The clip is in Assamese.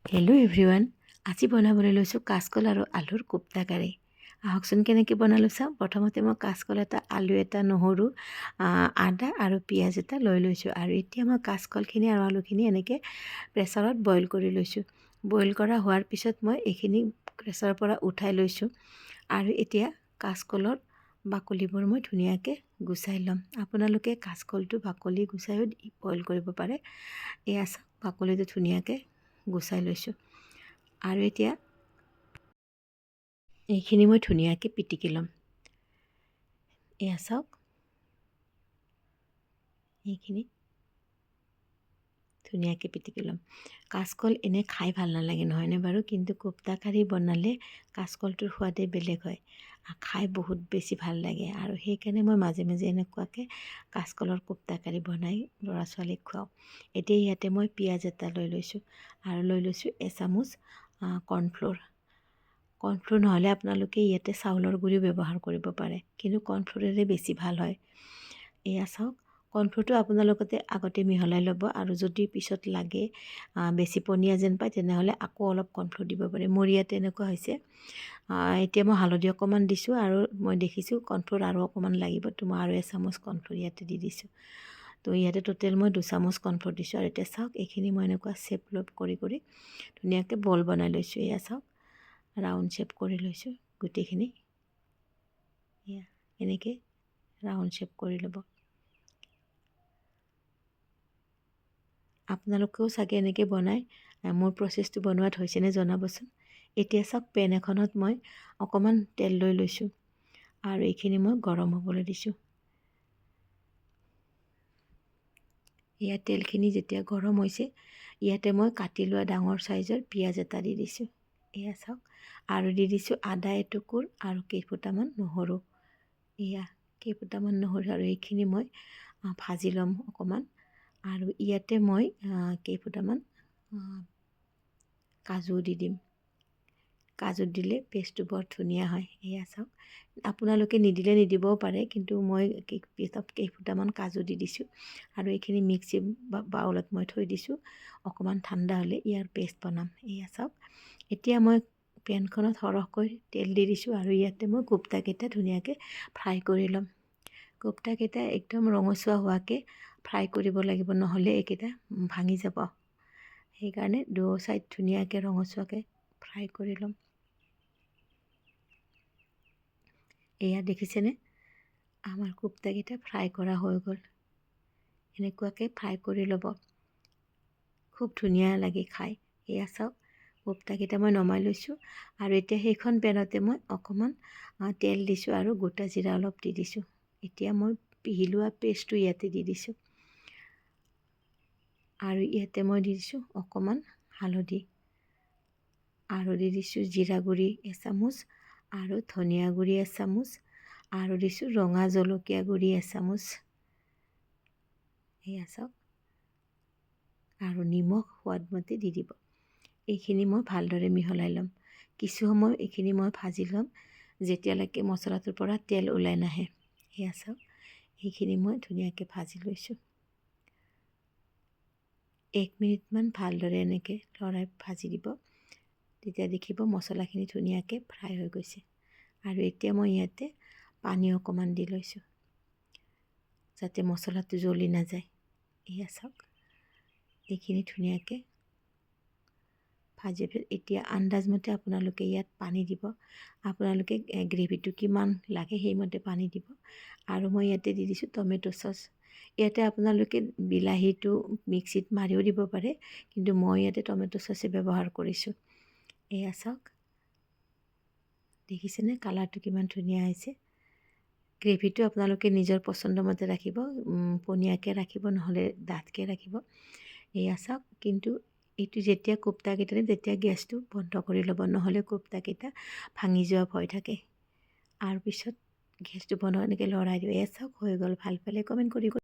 হেল্ল' এভৰিৱান, আজি বনাবলৈ লৈছোঁ কাচকল আৰু আলুৰ কোপ্তা কাৰী। আহকচোন কেনেকৈ বনালোঁ চাওঁ। প্ৰথমতে মই কাচকল এটা, আলু এটা, নহৰু, আদা আৰু পিঁয়াজ এটা লৈ লৈছোঁ। আৰু এতিয়া মই কাচকলখিনি আৰু আলুখিনি এনেকৈ প্ৰেছাৰত বইল কৰি লৈছোঁ। বইল কৰা হোৱাৰ পিছত মই এইখিনি প্ৰেছাৰৰ পৰা উঠাই লৈছোঁ। আৰু এতিয়া কাচকলৰ বাকলিবোৰ মই ধুনীয়াকৈ গুচাই ল'ম। আপোনালোকে কাচকলটো বাকলি গুচাইও বইল কৰিব পাৰে। এয়া চাওক, বাকলিটো ধুনীয়াকৈ গুচাই লৈছোঁ। আৰু এতিয়া এইখিনি মই ধুনীয়াকৈ পিটিকি ল'ম। এয়া চাওক, এইখিনি ধুনীয়াকৈ পিটিকি ল'ম। কাচকল এনে খাই ভাল নালাগে নহয়নে বাৰু, কিন্তু কোপ্তা কাৰী বনালে কাচকলটোৰ সোৱাদেই বেলেগ হয়। খাই বহুত বেছি ভাল লাগে। আৰু সেইকাৰণে মই মাজে মাজে এনেকুৱাকৈ কাচকলৰ কোপ্তা কাৰী বনাই ল'ৰা ছোৱালীক খুৱাওঁ। এতিয়া ইয়াতে মই পিঁয়াজ এটা লৈ লৈছোঁ আৰু লৈ লৈছোঁ এচামুচ কৰ্ণফ্ল'ৰ। কৰ্ণফ্ল'ৰ নহ'লে আপোনালোকে ইয়াতে চাউলৰ গুড়িও ব্যৱহাৰ কৰিব পাৰে, কিন্তু কৰ্ণফ্ল'ৰেৰে বেছি ভাল হয়। এয়া চাওক, কৰ্ণফ্ল'ৰটো আপোনালোকে আগতে মিহলাই ল'ব। আৰু যদি পিছত লাগে, বেছি পনীয়া যেন পায়, তেনেহ'লে আকৌ অলপ কৰ্ণফ্ল'ৰ দিব পাৰে। মোৰ ইয়াতে এনেকুৱা হৈছে। এতিয়া মই হালধি অকণমান দিছোঁ আৰু মই দেখিছোঁ কৰ্ণফ্ল'ৰ আৰু অকণমান লাগিব, তো মই আৰু এচামুচ কৰ্ণফ্ল'ৰ ইয়াতে দি দিছোঁ। তো ইয়াতে টোটেল মই 2 চামুচ কৰ্ণফ্ল'ৰ দিছোঁ। আৰু এতিয়া চাওক, এইখিনি মই এনেকুৱা শ্বেপ কৰি ধুনীয়াকৈ বল বনাই লৈছোঁ। এয়া চাওক, ৰাউণ্ড শ্বেপ কৰি লৈছোঁ গোটেইখিনি। এয়া এনেকৈ ৰাউণ্ড শ্বেপ কৰি ল'ব। আপোনালোকেও চাগে এনেকৈ বনাই মোৰ প্ৰচেছটো বনোৱাত হৈছেনে জনাবচোন। এতিয়া চাওক, পেন এখনত মই অকণমান তেল লৈ লৈছোঁ আৰু এইখিনি মই গৰম হ'বলৈ দিছোঁ। ইয়াত তেলখিনি যেতিয়া গৰম হৈছে, ইয়াতে মই কাটি লোৱা ডাঙৰ চাইজৰ পিঁয়াজ এটা দি দিছোঁ। এয়া চাওক, আৰু দি দিছোঁ আদা এটুকুৰ আৰু কেইফুটামান নহৰু। এয়া কেইফুটামান নহৰু, আৰু এইখিনি মই ভাজি ল'ম অকণমান। আৰু ইয়াতে মই কেইফুটামান কাজু দি দিম। কাজু দিলে পেষ্টটো বৰ ধুনীয়া হয়। এয়া চাওক, আপোনালোকে নিদিলে নিদিবও পাৰে, কিন্তু মই কেইফুটামান কাজু দি দিছোঁ। আৰু এইখিনি মিক্সি বাউলত মই থৈ দিছোঁ। অকণমান ঠাণ্ডা হ'লে ইয়াৰ পেষ্ট বনাম। এয়া চাওক, এতিয়া মই পেনখনত সৰহকৈ তেল দি দিছোঁ। আৰু ইয়াতে মই কোপ্তাকেইটা ধুনীয়াকৈ ফ্ৰাই কৰি ল'ম। কোপ্তাকেইটা একদম ৰঙচুৱা হোৱাকৈ ফ্ৰাই কৰিব লাগিব, নহ'লে এইকেইটা ভাঙি যাব। সেইকাৰণে দুয়ো ছাইড ধুনীয়াকৈ ৰঙচুৱাকৈ ফ্ৰাই কৰি ল'ম। এয়া দেখিছেনে, আমাৰ কোপ্তাকেইটা ফ্ৰাই কৰা হৈ গ'ল। এনেকুৱাকৈ ফ্ৰাই কৰি ল'ব, খুব ধুনীয়া লাগে খাই। এয়া চাওক, কোপ্তাকেইটা মই নমাই লৈছোঁ। আৰু এতিয়া সেইখন পেনতে মই অকণমান তেল দিছোঁ আৰু গোটা জিৰা অলপ দি দিছোঁ। এতিয়া মই পিহি লোৱা পেষ্টটো ইয়াতে দি দিছোঁ। আৰু ইয়াতে মই দি দিছোঁ অকণমান হালধি, আৰু দি দিছোঁ জিৰা গুড়ি এচামুচ, আৰু ধনিয়া গুড়ি এচামুচ, আৰু দিছোঁ ৰঙা জলকীয়া গুড়ি এচামুচ। এয়া চাওক, আৰু নিমখ সোৱাদমতে দি দিব। এইখিনি মই ভালদৰে মিহলাই ল'ম। কিছু সময় এইখিনি মই ভাজি ল'ম, যেতিয়ালৈকে মছলাটোৰ পৰা তেল ওলাই নাহে। এয়া চাওক, এইখিনি মই ধুনীয়াকৈ ভাজি লৈছোঁ। 1 মিনিটমান ভালদৰে এনেকৈ লৰাই ভাজি দিব, তেতিয়া দেখিব মছলাখিনি ধুনীয়াকৈ ফ্ৰাই হৈ গৈছে। আৰু এতিয়া মই ইয়াতে পানী অকণমান দি লৈছোঁ, যাতে মছলাটো জ্বলি নাযায়। এয়া চাওক, এইখিনি ধুনীয়াকৈ ভাজি এতিয়া আন্দাজমতে আপোনালোকে ইয়াত পানী দিব। আপোনালোকে গ্ৰেভিটো কিমান লাগে সেইমতে পানী দিব। আৰু মই ইয়াতে দি দিছোঁ টমেটো চচ। ইয়াতে আপোনালোকে বিলাহীটো মিক্সিত মাৰিও দিব পাৰে, কিন্তু মই ইয়াতে টমেটো চচে ব্যৱহাৰ কৰিছোঁ। এয়া চাওক, দেখিছেনে কালাৰটো কিমান ধুনীয়া হৈছে। গ্ৰেভিটো আপোনালোকে নিজৰ পচন্দ মতে ৰাখিব, পনীয়াকৈ ৰাখিব নহ'লে ডাঠকৈ ৰাখিব। এয়া চাওক, কিন্তু এইটো যেতিয়া কোপ্তাকেইটা দিম তেতিয়া গেছটো বন্ধ কৰি ল'ব, নহ'লে কোপ্তাকেইটা ভাঙি যোৱা ভয় থাকে। আৰু পিছত গেছটো বন্ধ এনেকৈ লৰাই দিওঁ। এয়া চাওক, হৈ গ'ল। ভাল পালে কমেণ্ট কৰিব।